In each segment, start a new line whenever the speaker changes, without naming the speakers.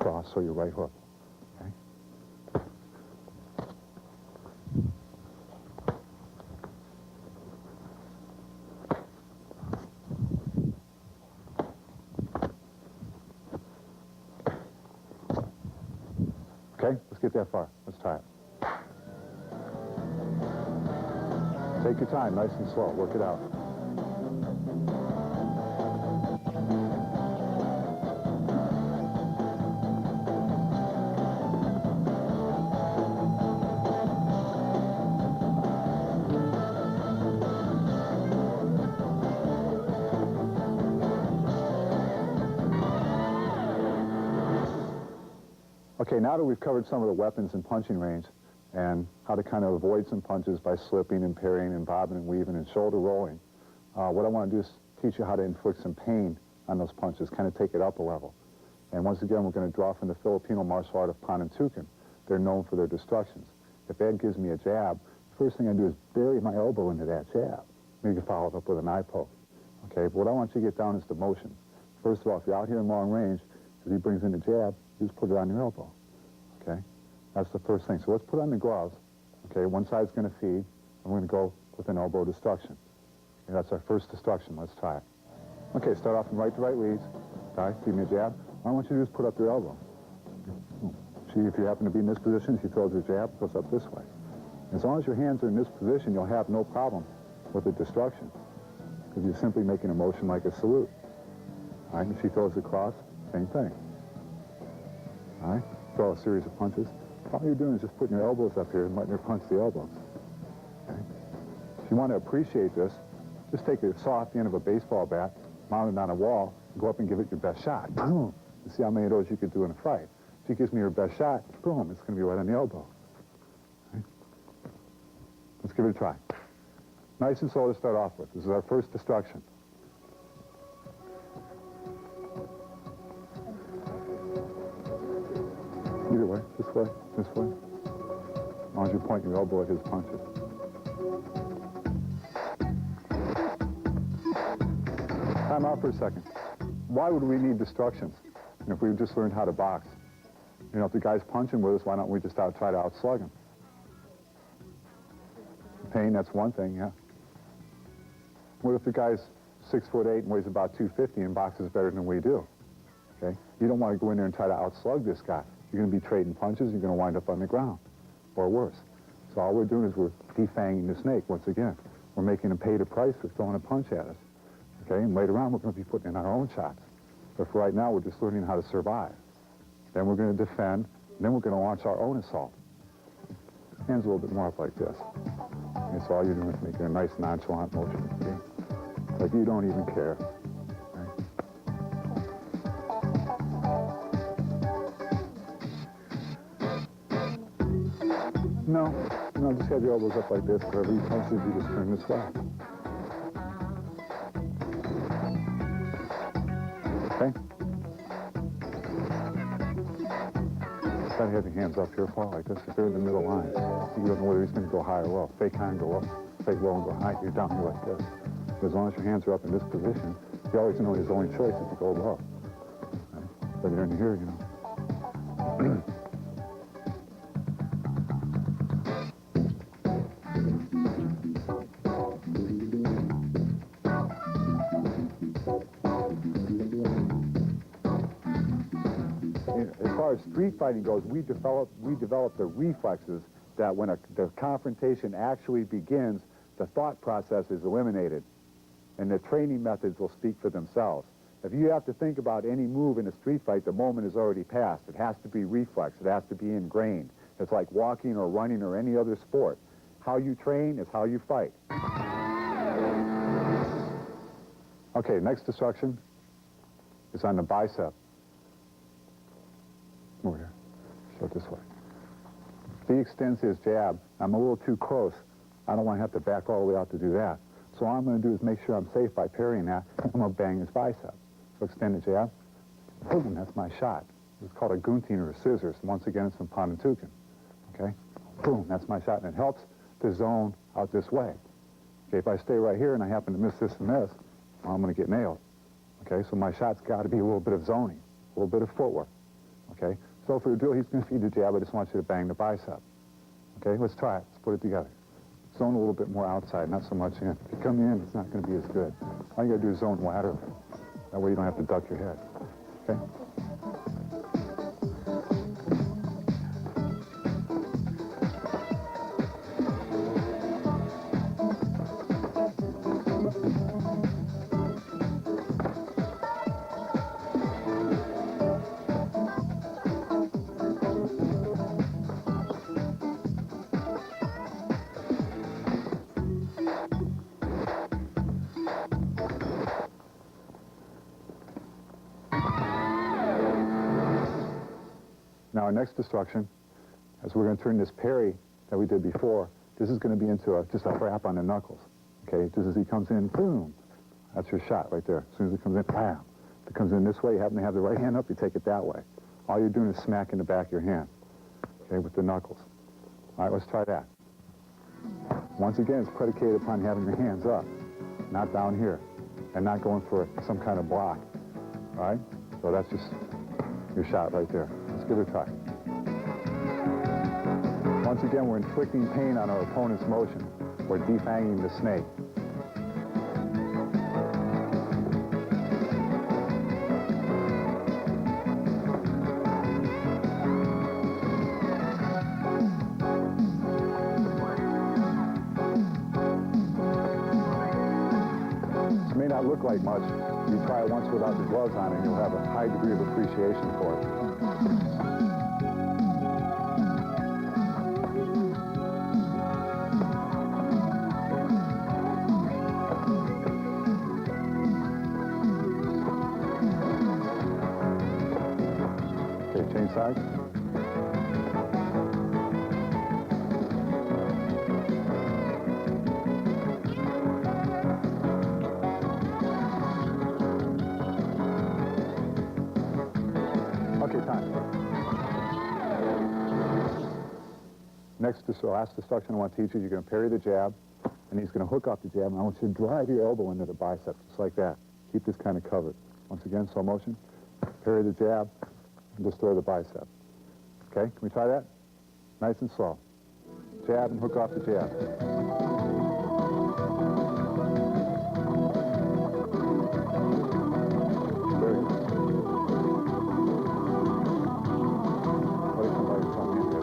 cross, so your right hook. Okay? Okay, let's get that far. Let's try it. Take your time, nice and slow. Work it out. Okay, now that we've covered some of the weapons in punching range and how to kind of avoid some punches by slipping and parrying and bobbing and weaving and shoulder rolling, what I want to do is teach you how to inflict some pain on those punches, kind of take it up a level. And once again, we're going to draw from the Filipino martial art of panantukan. They're known for their destructions. If Ed gives me a jab, the first thing I do is bury my elbow into that jab. Maybe follow it up with an eye poke. Okay, but what I want you to get down is the motion. First of all, if you're out here in long range, if he brings in the jab, you just put it on your elbow. Okay, that's the first thing. So let's put on the gloves. Okay, one side's going to feed, and we're going to go with an elbow destruction. Okay, that's our first destruction. Let's try it. Okay, start off from right to right leads. Okay, give me a jab. All I want you to do is put up your elbow. See, if you happen to be in this position, if he throws your jab, it goes up this way. As long as your hands are in this position, you'll have no problem with the destruction, because you're simply making a motion like a salute. All right, if he throws across, same thing. All right, throw a series of punches. All you're doing is just putting your elbows up here and letting her punch the elbows. Okay? If you want to appreciate this, just take a saw off the end of a baseball bat, mount it on a wall, go up and give it your best shot. Boom! You see how many of those you could do in a fight. If she gives me her best shot, boom, it's going to be right on the elbow. Okay? Let's give it a try. Nice and slow to start off with. This is our first destruction. Either way, this way, this way. As long as you point your elbow at his punches. Time out for a second. Why would we need destructions if we just learned how to box? You know, if the guy's punching with us, why don't we just try to outslug him? Pain, that's one thing, yeah. What if the guy's 6'8" and weighs about 250 and boxes better than we do? Okay? You don't want to go in there and try to outslug this guy. You're going to be trading punches, you're going to wind up on the ground, or worse. So all we're doing is we're defanging the snake once again. We're making him pay the price for throwing a punch at us. Okay, and later on we're going to be putting in our own shots. But for right now, we're just learning how to survive. Then we're going to defend, and then we're going to launch our own assault. Hands a little bit more up like this. Okay, so all you're doing is making a nice nonchalant motion. Okay? Like you don't even care. No, just have your elbows up like this. Wherever he punches, you just turn this way. Okay? Try to have your hands up here, fall like this. If they're in the middle line, you don't know whether he's going to go high or low. Fake high and go up, fake low and go high. You're down here like this. But as long as your hands are up in this position, you always know his only choice is to go low. Okay? But you're in here, you know. As far as street fighting goes, we develop the reflexes that when the confrontation actually begins, the thought process is eliminated, and the training methods will speak for themselves. If you have to think about any move in a street fight, the moment is already passed. It has to be reflex. It has to be ingrained. It's like walking or running or any other sport. How you train is how you fight. Okay, next destruction is on the bicep. Over here. Show it this way. If he extends his jab, I'm a little too close. I don't want to have to back all the way out to do that. So all I'm going to do is make sure I'm safe by parrying that. I'm going to bang his bicep. So extend the jab. Boom, that's my shot. It's called a gunting or a scissors. Once again, it's from panantukan. Okay? Boom, that's my shot. And it helps to zone out this way. Okay, if I stay right here and I happen to miss this and this, well, I'm going to get nailed. Okay, so my shot's got to be a little bit of zoning, a little bit of footwork. Okay? So for the drill, he's going to feed the jab. I just want you to bang the bicep. Okay? Let's try it. Let's put it together. Zone a little bit more outside, not so much in. If you come in, it's not going to be as good. All you got to do is zone laterally. That way you don't have to duck your head. Okay? Now our next instruction, as we're going to turn this parry that we did before, this is going to be into just a wrap on the knuckles. Okay, just as he comes in, boom, that's your shot right there. As soon as it comes in, bam. If it comes in this way, you happen to have the right hand up, you take it that way. All you're doing is smacking the back of your hand, okay, with the knuckles. All right, let's try that. Once again, it's predicated upon having your hands up, not down here, and not going for some kind of block. All right, so that's just your shot right there. Let's give it a try. Once again, we're inflicting pain on our opponent's motion. We're defanging the snake. This may not look like much. You try it once without the gloves on and you'll have a high degree of appreciation for it. Okay, change sides. Okay, time. Next, this last instruction I want to teach you, you're going to parry the jab, and he's going to hook off the jab, and I want you to drive your elbow into the bicep, just like that. Keep this kind of covered. Once again, slow motion. Parry the jab, and destroy the bicep. Okay, can we try that? Nice and slow. Jab and hook off the jab. Very good. Let it come by your tongue in there.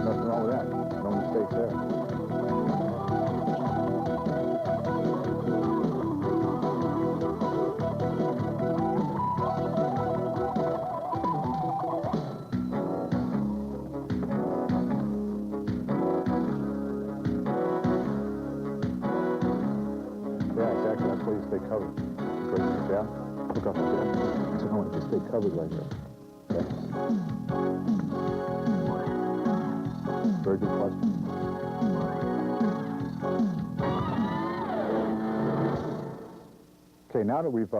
Nothing wrong with that. No mistake there. Yeah, exactly. That's why you stay covered. Go to the jab, hook off the jab. So I want you to stay covered right there. Okay? Very good question. Okay, now that we've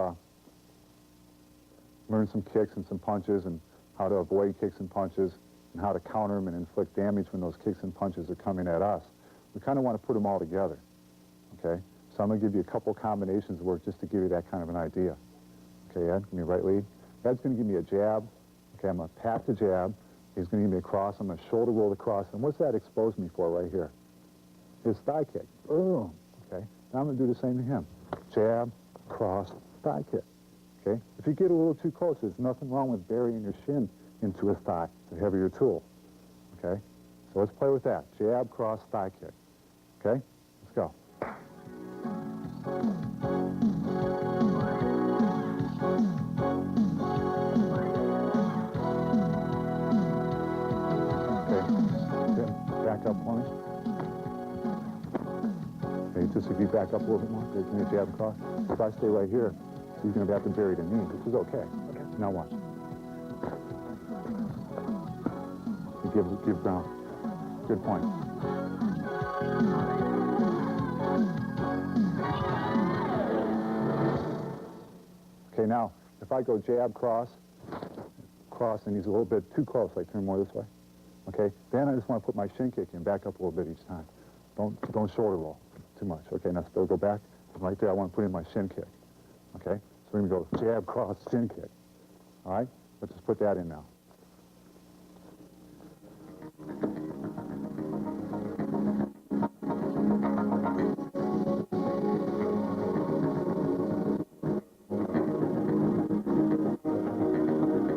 learned some kicks and some punches and how to avoid kicks and punches and how to counter them and inflict damage when those kicks and punches are coming at us, we kind of want to put them all together. Okay? So I'm going to give you a couple combinations of work just to give you that kind of an idea. Okay, Ed, give me a right lead. Ed's going to give me a jab. Okay, I'm going to pat the jab. He's going to give me a cross. I'm going to shoulder roll the cross. And what's that expose me for right here? His thigh kick. Boom. Okay, now I'm going to do the same to him. Jab, cross, thigh kick. Okay, if you get a little too close, there's nothing wrong with burying your shin into his thigh. It's a heavier tool. Okay, so let's play with that. Jab, cross, thigh kick. Okay, let's go. Back up for me. Okay, just if you back up a little bit more, give me a jab across. If I stay right here, he's going to have to bury the knee, which is okay. Okay. Now watch. You give ground. Good point. Okay, now, if I go jab, cross, and he's a little bit too close, I turn more this way. Okay? Then I just want to put my shin kick in, back up a little bit each time. Don't shoulder roll too much. Okay, now still go back. Right there, I want to put in my shin kick. Okay? So we're going to go jab, cross, shin kick. All right? Let's just put that in now.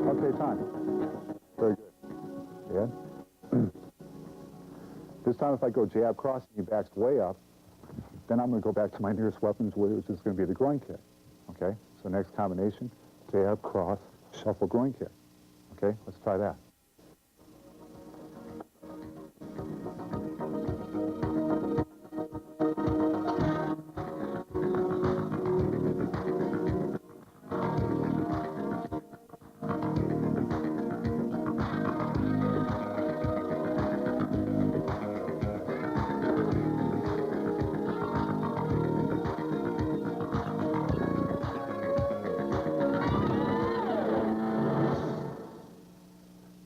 Okay, time. Very good. Yeah. This time if I go jab, cross, and he backs way up, then I'm going to go back to my nearest weapons, which is going to be the groin kick. Okay? So next combination, jab, cross, shuffle, groin kick. Okay? Let's try that.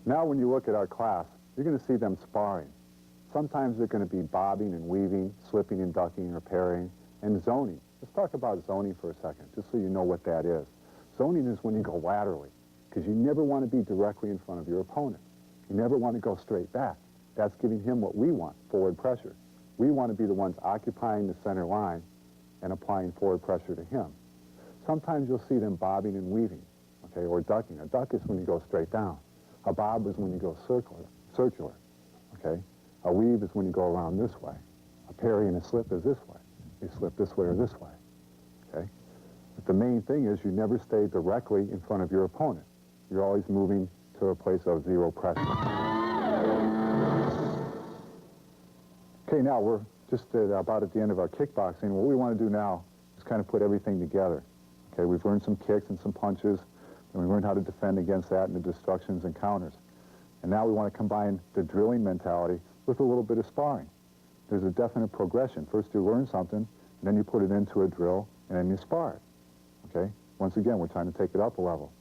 Now when you look at our class, you're going to see them sparring. Sometimes they're going to be bobbing and weaving, slipping and ducking or parrying, and zoning. Let's talk about zoning for a second, just so you know what that is. Zoning is when you go laterally, because you never want to be directly in front of your opponent. You never want to go straight back. That's giving him what we want, forward pressure. We want to be the ones occupying the center line and applying forward pressure to him. Sometimes you'll see them bobbing and weaving, okay, or ducking. A duck is when you go straight down. A bob is when you go circular, okay? A weave is when you go around this way. A parry and a slip is this way. You slip this way or this way, okay? But the main thing is you never stay directly in front of your opponent. You're always moving to a place of zero pressure. Okay, now we're just about at the end of our kickboxing. What we want to do now is kind of put everything together. Okay, we've learned some kicks and some punches, and we learned how to defend against that and the destructions and counters. And now we want to combine the drilling mentality with a little bit of sparring. There's a definite progression. First you learn something, and then you put it into a drill, and then you spar it. Okay? Once again, we're trying to take it up a level.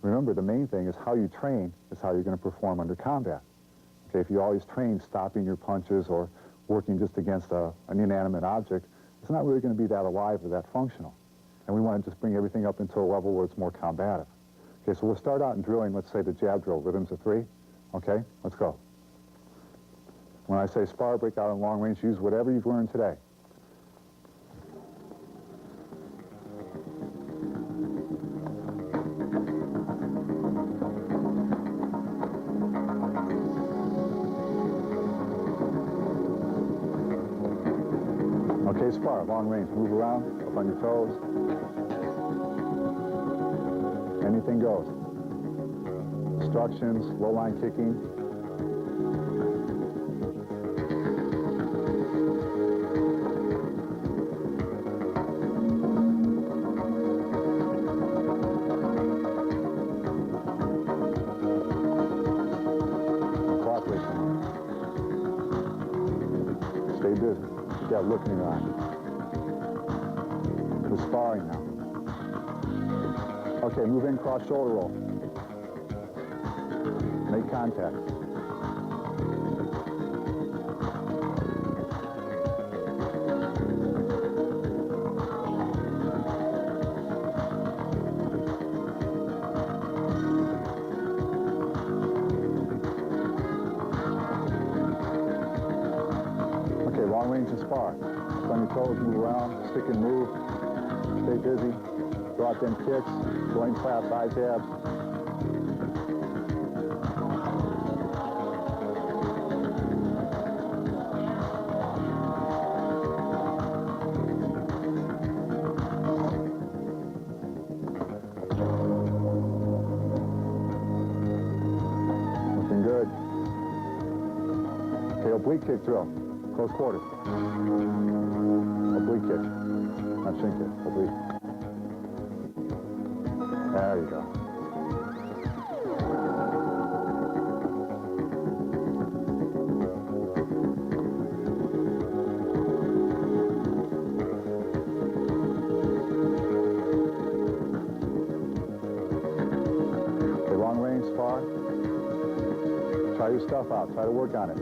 Remember, the main thing is how you train is how you're going to perform under combat. Okay, if you always train stopping your punches or working just against an inanimate object, it's not really going to be that alive or that functional. And we want to just bring everything up into a level where it's more combative. Okay, so we'll start out in drilling, let's say the jab drill, rhythms of 3. Okay, let's go. When I say spar, break out on long range, use whatever you've learned today. Okay, spar, long range, move around, up on your toes. Anything goes. Instructions, low line kicking. Cooperation. Stay busy. Keep that look in your eye. We're sparring now. Okay, move in, cross shoulder roll. Make contact. Okay, long range and spar. Up on your toes, move around, stick and move. Stay busy. Throw out them kicks, joint clap, side tabs. Looking good. Okay, oblique kick drill. Close quarters. Oblique kick. Not shin kick, oblique. There you go. Okay, long range spar. Try your your stuff out. Try to work on it.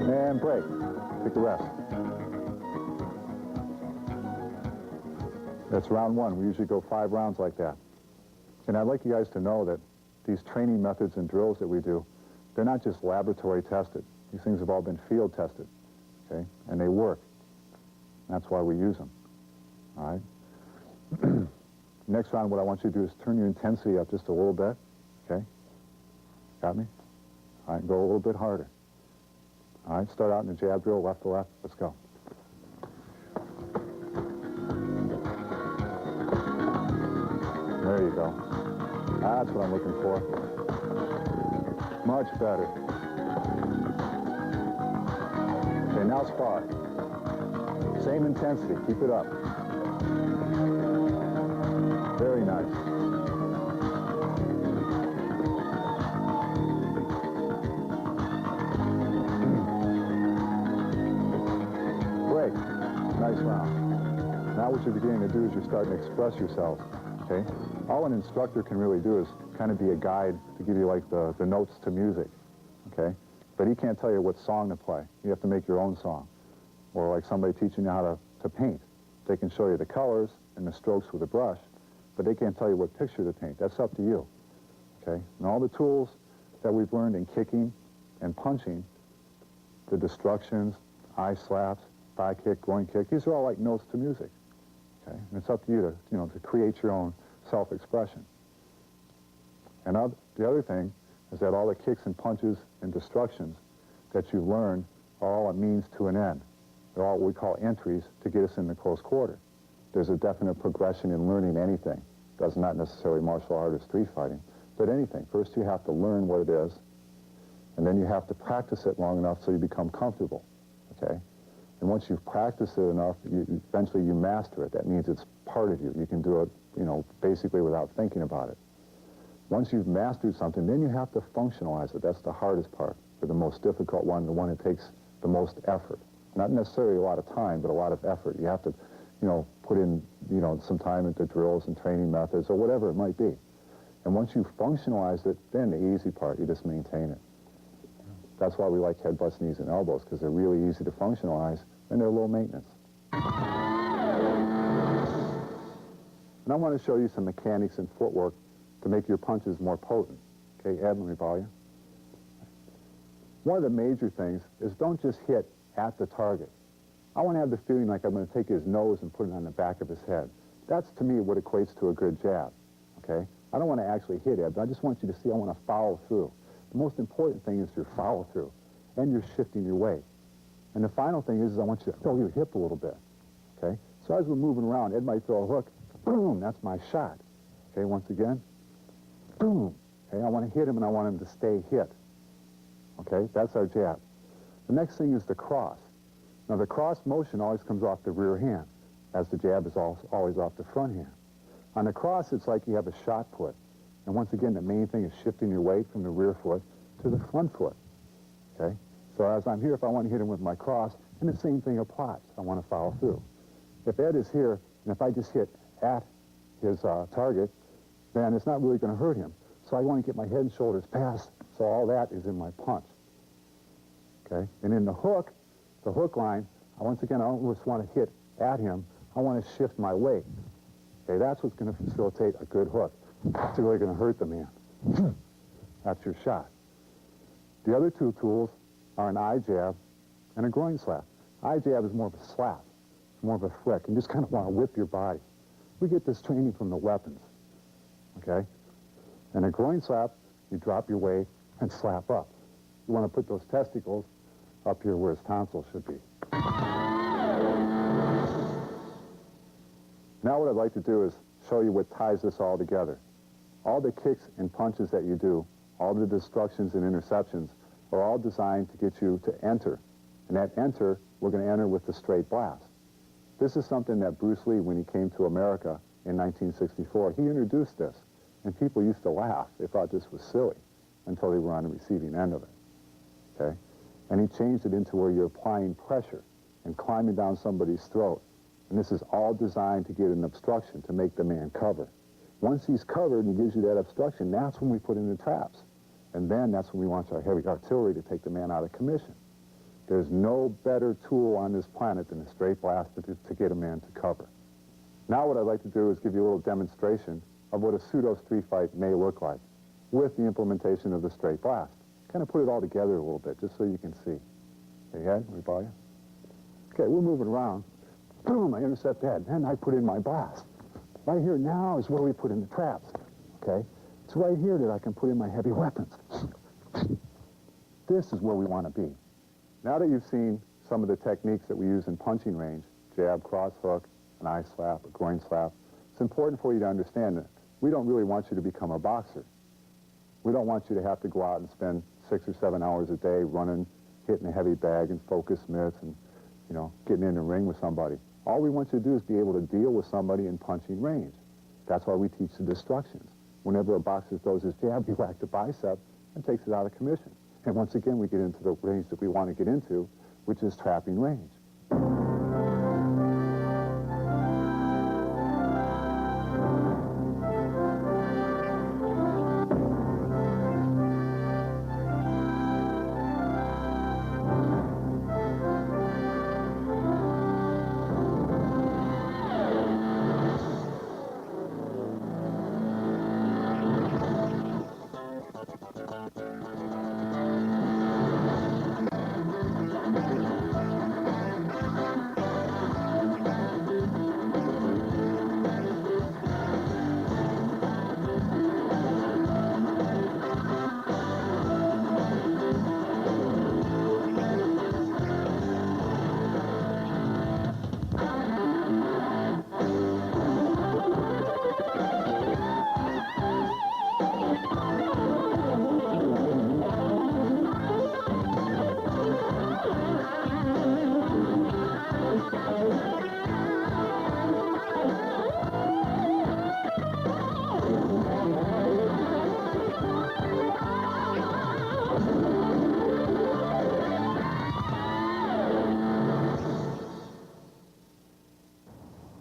And break. Take a rest. That's round one. We usually go 5 rounds like that. And I'd like you guys to know that these training methods and drills that we do, they're not just laboratory tested. These things have all been field tested, okay? And they work. That's why we use them, all right? Next round, what I want you to do is turn your intensity up just a little bit, okay? Got me? All right, go a little bit harder. All right, start out in the jab drill, left to left. Let's go. There you go. That's what I'm looking for. Much better. Okay, now spar. Same intensity. Keep it up. Very nice. Break. Nice round. Now what you're beginning to do is you're starting to express yourselves. Okay? All an instructor can really do is kind of be a guide to give you like the notes to music, okay? But he can't tell you what song to play. You have to make your own song. Or like somebody teaching you how to paint. They can show you the colors and the strokes with a brush, but they can't tell you what picture to paint. That's up to you, okay? And all the tools that we've learned in kicking and punching, the destructions, eye slaps, thigh kick, groin kick, these are all like notes to music, okay? And it's up to you to, to create your own self-expression. And the other thing is that all the kicks and punches and destructions that you learn are all a means to an end. They're all what we call entries to get us in the close quarter. There's a definite progression in learning anything. That's not necessarily martial art or street fighting, but anything. First you have to learn what it is, and then you have to practice it long enough so you become comfortable, okay? And once you've practiced it enough, eventually you master it. That means it's part of you. You can do it, basically without thinking about it. Once you've mastered something, then you have to functionalize it. That's the hardest part, or the most difficult one, the one that takes the most effort. Not necessarily a lot of time, but a lot of effort. You have to, put in, some time into drills and training methods or whatever it might be. And once you've functionalized it, then the easy part, you just maintain it. That's why we like headbutts, knees, and elbows, because they're really easy to functionalize, and they're low maintenance. And I want to show you some mechanics and footwork to make your punches more potent. Okay, Ed, let me borrow you. One of the major things is don't just hit at the target. I want to have the feeling like I'm going to take his nose and put it on the back of his head. That's, to me, what equates to a good jab, okay? I don't want to actually hit Ed, but I just want you to see I want to follow through. The most important thing is your follow through, and you're shifting your weight. And the final thing is I want you to throw your hip a little bit, okay? So as we're moving around, Ed might throw a hook. Boom, that's my shot. Okay, once again, boom. Okay, I want to hit him and I want him to stay hit. Okay, that's our jab. The next thing is the cross. Now the cross motion always comes off the rear hand, as the jab is always off the front hand. On the cross, it's like you have a shot put. And once again, the main thing is shifting your weight from the rear foot to the front foot. Okay, so as I'm here, if I want to hit him with my cross, and the same thing applies. I want to follow through. If Ed is here, and if I just hit at his target, then it's not really going to hurt him. So I want to get my head and shoulders past, so all that is in my punch. Okay? And in the hook line, once again, I don't just want to hit at him. I want to shift my weight. Okay, that's what's going to facilitate a good hook. It's really going to hurt the man. That's your shot. The other two tools are an eye jab and a groin slap. Eye jab is more of a slap, more of a flick. You just kind of want to whip your body. We get this training from the weapons, okay? And a groin slap, you drop your weight and slap up. You want to put those testicles up here where his tonsils should be. Now what I'd like to do is show you what ties this all together. All the kicks and punches that you do, all the destructions and interceptions, are all designed to get you to enter. And that enter, we're going to enter with the straight blast. This is something that Bruce Lee, when he came to America in 1964, he introduced this. And people used to laugh. They thought this was silly until they were on the receiving end of it. Okay? And he changed it into where you're applying pressure and climbing down somebody's throat. And this is all designed to get an obstruction, to make the man cover. Once he's covered and he gives you that obstruction, that's when we put in the traps. And then that's when we launch our heavy artillery to take the man out of commission. There's no better tool on this planet than a straight blast to get a man to cover. Now what I'd like to do is give you a little demonstration of what a pseudo street fight may look like with the implementation of the straight blast. Kind of put it all together a little bit, just so you can see. Okay, head, we follow you? Okay, we're moving around. Boom, I intercept that, and I put in my blast. Right here now is where we put in the traps, okay? It's right here that I can put in my heavy weapons. This is where we want to be. Now that you've seen some of the techniques that we use in punching range, jab, cross hook, an eye slap, a groin slap, it's important for you to understand that we don't really want you to become a boxer. We don't want you to have to go out and spend 6 or 7 hours a day running, hitting a heavy bag and focus mitts and, you know, getting in the ring with somebody. All we want you to do is be able to deal with somebody in punching range. That's why we teach the destructions. Whenever a boxer throws his jab, you whack the bicep and takes it out of commission. And once again, we get into the range that we want to get into, which is trapping range.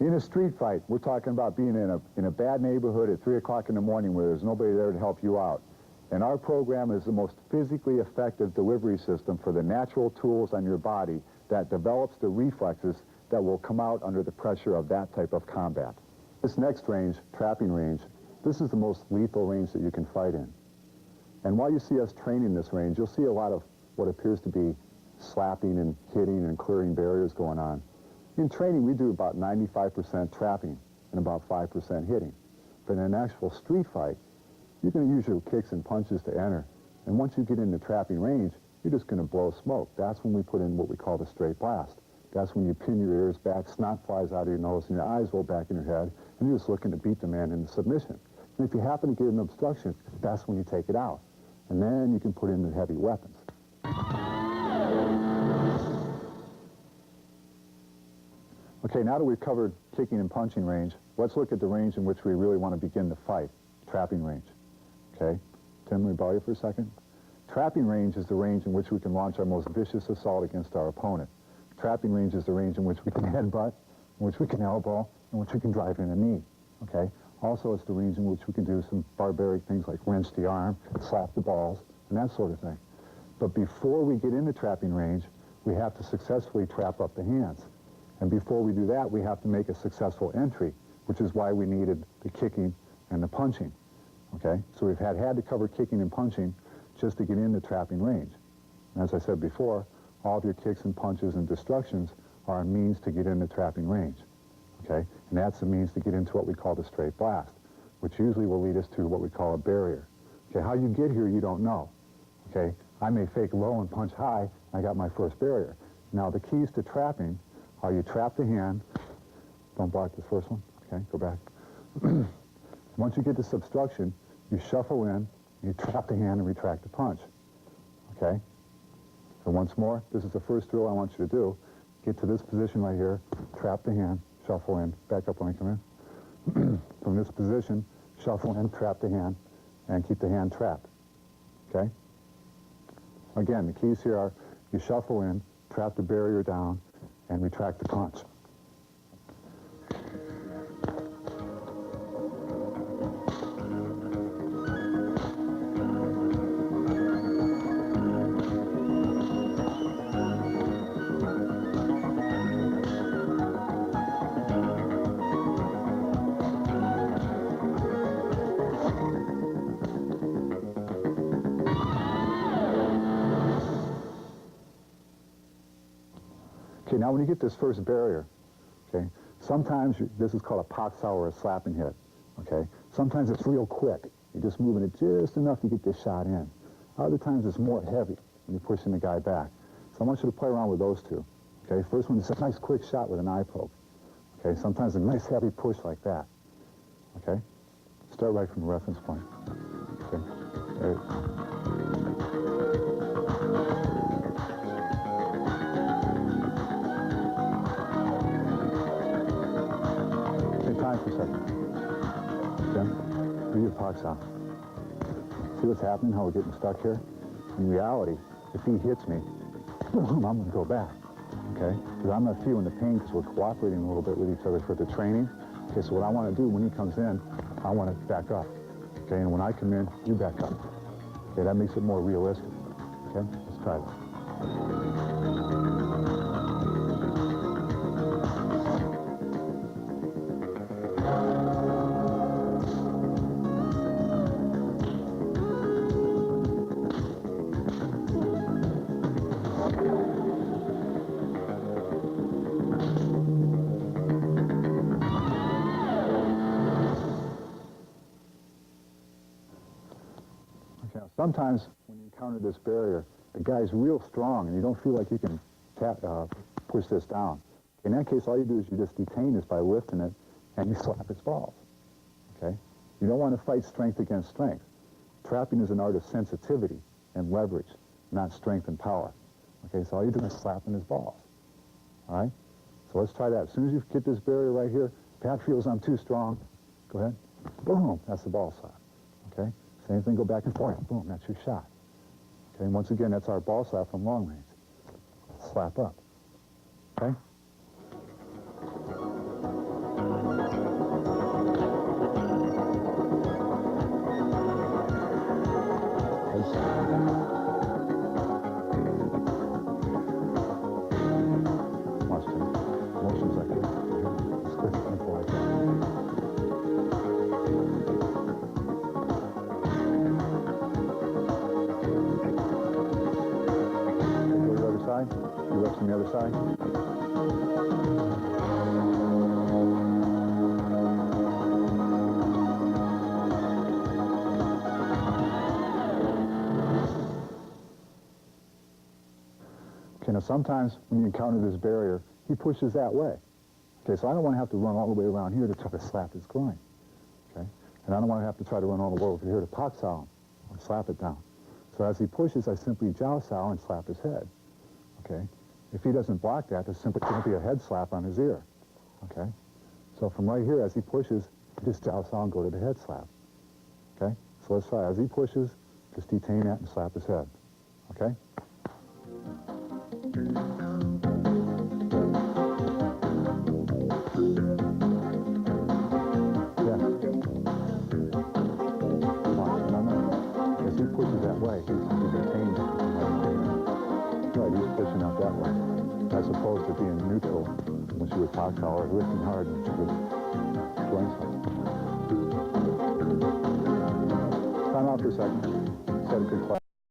In a street fight, we're talking about being in a bad neighborhood at 3 o'clock in the morning where there's nobody there to help you out. And our program is the most physically effective delivery system for the natural tools on your body that develops the reflexes that will come out under the pressure of that type of combat. This next range, trapping range, this is the most lethal range that you can fight in. And while you see us training this range, you'll see a lot of what appears to be slapping and hitting and clearing barriers going on. In training, we do about 95% trapping and about 5% hitting. But in an actual street fight, you're going to use your kicks and punches to enter. And once you get into trapping range, you're just going to blow smoke. That's when we put in what we call the straight blast. That's when you pin your ears back, snot flies out of your nose, and your eyes roll back in your head, and you're just looking to beat the man into submission. And if you happen to get an obstruction, that's when you take it out. And then you can put in the heavy weapons. Okay, now that we've covered kicking and punching range, let's look at the range in which we really want to begin the fight, trapping range. Okay, Tim, let me borrow you for a second. Trapping range is the range in which we can launch our most vicious assault against our opponent. Trapping range is the range in which we can headbutt, in which we can elbow, in which we can drive in a knee. Okay, also it's the range in which we can do some barbaric things like wrench the arm, slap the balls, and that sort of thing. But before we get into trapping range, we have to successfully trap up the hands. And before we do that, we have to make a successful entry, which is why we needed the kicking and the punching, okay? So we've had to cover kicking and punching just to get into trapping range. And as I said before, all of your kicks and punches and destructions are a means to get into trapping range, okay? And that's a means to get into what we call the straight blast, which usually will lead us to what we call a barrier. Okay, how you get here, you don't know, okay? I may fake low and punch high, and I got my first barrier. Now, the keys to trapping are you trap the hand, don't block this first one, okay, go back. Once you get this obstruction, you shuffle in, you trap the hand and retract the punch, okay? So once more, this is the first drill I want you to do. Get to this position right here, trap the hand, shuffle in, back up when I come in. From this position, shuffle in, trap the hand, and keep the hand trapped, okay? Again, the keys here are you shuffle in, trap the barrier down, and retract the punch. Okay, now when you get this first barrier, okay, sometimes this is called a pox or a slapping hit, okay? Sometimes it's real quick. You're just moving it just enough to get this shot in. Other times it's more heavy when you're pushing the guy back. So I want you to play around with those two, okay? First one is a nice quick shot with an eye poke, okay? Sometimes a nice heavy push like that, okay? Start right from the reference point, okay? There. Time for a second. Okay? Do your pox out. See what's happening, how we're getting stuck here? In reality, if he hits me, I'm going to go back. Okay? Because I'm not feeling the pain because we're cooperating a little bit with each other for the training. Okay, so what I want to do when he comes in, I want to back up. Okay, and when I come in, you back up. Okay, that makes it more realistic. Okay, let's try that. Sometimes when you encounter this barrier, the guy's real strong and you don't feel like you can push this down. In that case, all you do is you just detain this by lifting it and you slap its balls. Okay? You don't want to fight strength against strength. Trapping is an art of sensitivity and leverage, not strength and power. Okay, so all you do is slapping his balls. All right? So let's try that. As soon as you get this barrier right here, Pat feels I'm too strong. Go ahead. Boom, that's the ball slap. Okay? Same thing, go back and forth. Boom, that's your shot. Okay, and once again, that's our ball slap from long range. Slap up. Okay? Watch them. Motions like this. Just quick, simple like that. Side. Your reps on the other side. Okay, now sometimes when you encounter this barrier, he pushes that way. Okay, so I don't want to have to run all the way around here to try to slap his groin. Okay, and I don't want to have to try to run all the way over here to pox out or slap it down. So as he pushes, I simply joust out and slap his head. Okay, if he doesn't block that, there's simply going to be a head slap on his ear. Okay, so from right here, as he pushes, just joust out and go to the head slap. Okay, so let's try. As he pushes, just detain that and slap his head. Okay. Yeah. No. As he pushes that way, he detains it. Right, he's pushing out that way, as opposed to being neutral, when she would pox out or lifting hard and she would join something. Time out for a second. Set a good class.